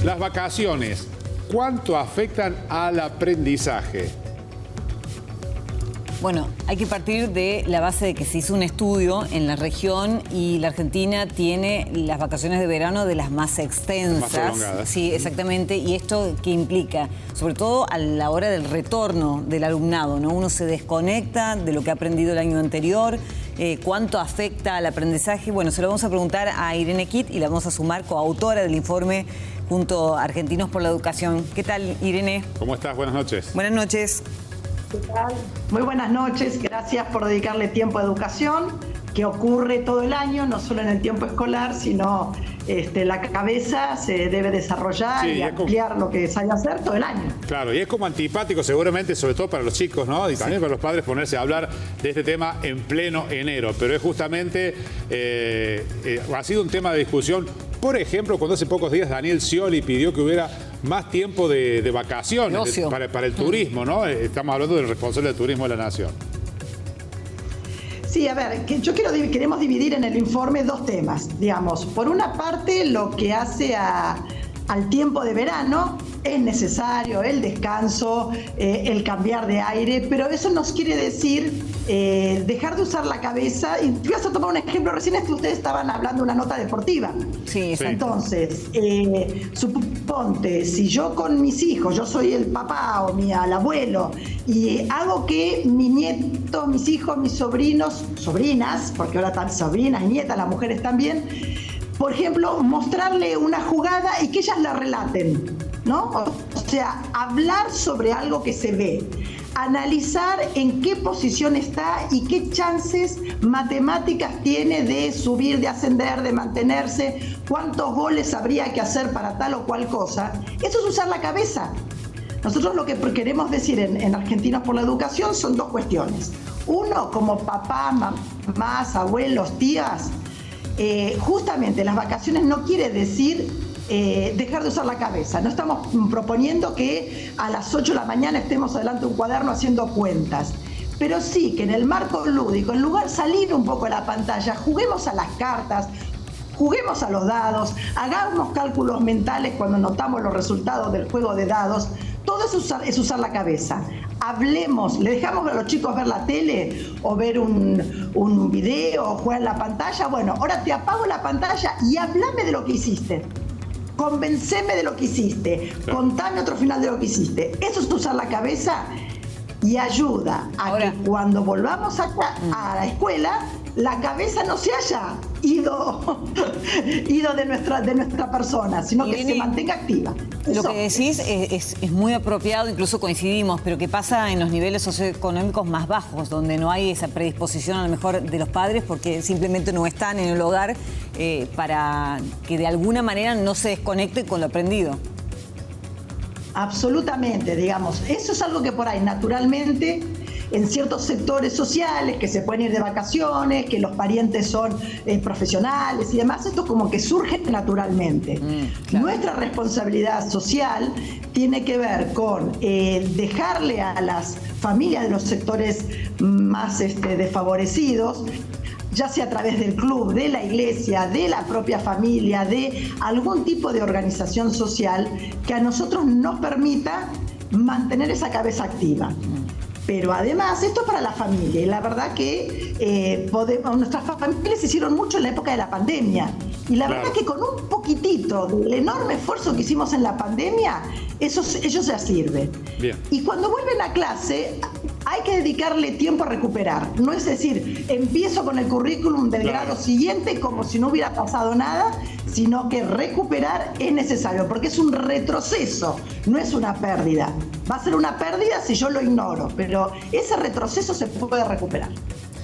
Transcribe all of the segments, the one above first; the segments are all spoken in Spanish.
Las vacaciones, ¿cuánto afectan al aprendizaje? Bueno, hay que partir de la base de que se hizo un estudio en la región y la Argentina tiene las vacaciones de verano de las más extensas. Más prolongadas. Sí, exactamente. ¿Y esto qué implica? Sobre todo a la hora del retorno del alumnado, ¿no? Uno se desconecta de lo que ha aprendido el año anterior. ¿Cuánto afecta al aprendizaje? Bueno, se lo vamos a preguntar a Irene Kitt y la vamos a sumar coautora del informe junto a Argentinos por la Educación. ¿Qué tal, Irene? ¿Cómo estás? Buenas noches. Buenas noches. ¿Qué tal? Muy buenas noches, gracias por dedicarle tiempo a educación, que ocurre todo el año, no solo en el tiempo escolar, sino la cabeza se debe desarrollar y ampliar lo que sabe hacer todo el año. Claro, y es como antipático seguramente, sobre todo para los chicos, ¿no? Y también para los padres ponerse a hablar de este tema en pleno enero, pero es justamente, ha sido un tema de discusión. Por ejemplo, cuando hace pocos días Daniel Scioli pidió que hubiera más tiempo de vacaciones para el turismo, ¿no? Estamos hablando del responsable de turismo de la Nación. Sí, a ver, queremos dividir en el informe dos temas, digamos. Por una parte, lo que hace al tiempo de verano, es necesario el descanso, el cambiar de aire, pero eso nos quiere decir dejar de usar la cabeza. Y te vas a tomar un ejemplo, recién ustedes estaban hablando de una nota deportiva. Sí. Entonces, suponte, si yo con mis hijos, yo soy el papá o el abuelo, y hago que mis nietos, mis hijos, mis sobrinos, sobrinas, porque ahora están sobrinas y nietas, las mujeres también, por ejemplo, mostrarle una jugada y que ellas la relaten, ¿no? O sea, hablar sobre algo que se ve, analizar en qué posición está y qué chances matemáticas tiene de subir, de ascender, de mantenerse, cuántos goles habría que hacer para tal o cual cosa. Eso es usar la cabeza. Nosotros lo que queremos decir en Argentinos por la Educación son dos cuestiones. Uno, como papá, mamás, abuelos, tías, justamente las vacaciones no quiere decir dejar de usar la cabeza. No estamos proponiendo que a las 8 de la mañana estemos adelante de un cuaderno haciendo cuentas, pero sí que en el marco lúdico, en lugar de salir un poco de la pantalla, juguemos a las cartas, juguemos a los dados, hagamos cálculos mentales cuando notamos los resultados del juego de dados. Todo eso es usar la cabeza. Hablemos, le dejamos a los chicos ver la tele o ver un video o jugar en la pantalla. Bueno, ahora te apago la pantalla y háblame de lo que hiciste. Convenceme de lo que hiciste. Contame otro final de lo que hiciste. Eso es usar la cabeza y ayuda a que cuando volvamos acá a la escuela, la cabeza no se haya ido de nuestra persona, sino que se mantenga activa. Lo que decís es muy apropiado, incluso coincidimos, pero ¿qué pasa en los niveles socioeconómicos más bajos, donde no hay esa predisposición a lo mejor de los padres porque simplemente no están en el hogar para que de alguna manera no se desconecten con lo aprendido? Absolutamente, digamos. Eso es algo que por ahí naturalmente en ciertos sectores sociales que se pueden ir de vacaciones, que los parientes son profesionales y demás, esto como que surge naturalmente. Claro. Nuestra responsabilidad social tiene que ver con dejarle a las familias de los sectores más desfavorecidos, ya sea a través del club, de la iglesia, de la propia familia, de algún tipo de organización social que a nosotros nos permita mantener esa cabeza activa. Pero además, esto es para la familia, y la verdad que nuestras familias hicieron mucho en la época de la pandemia. Y la verdad que con un poquitito del enorme esfuerzo que hicimos en la pandemia, ellos ya sirven. Bien. Y cuando vuelven a clase, hay que dedicarle tiempo a recuperar. No es decir, empiezo con el currículum del grado siguiente como si no hubiera pasado nada, sino que recuperar es necesario, porque es un retroceso, no es una pérdida. Va a ser una pérdida si yo lo ignoro, pero ese retroceso se puede recuperar.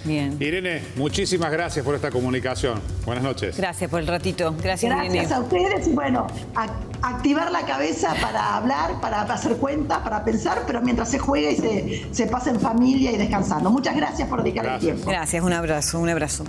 Bien. Irene, muchísimas gracias por esta comunicación. Buenas noches. Gracias por el ratito. Gracias, Irene. Gracias a ustedes. Y bueno, activar la cabeza para hablar, para hacer cuentas, para pensar, pero mientras se juega y se pasa en familia y descansando. Muchas gracias por dedicar el tiempo. Gracias, un abrazo, un abrazo.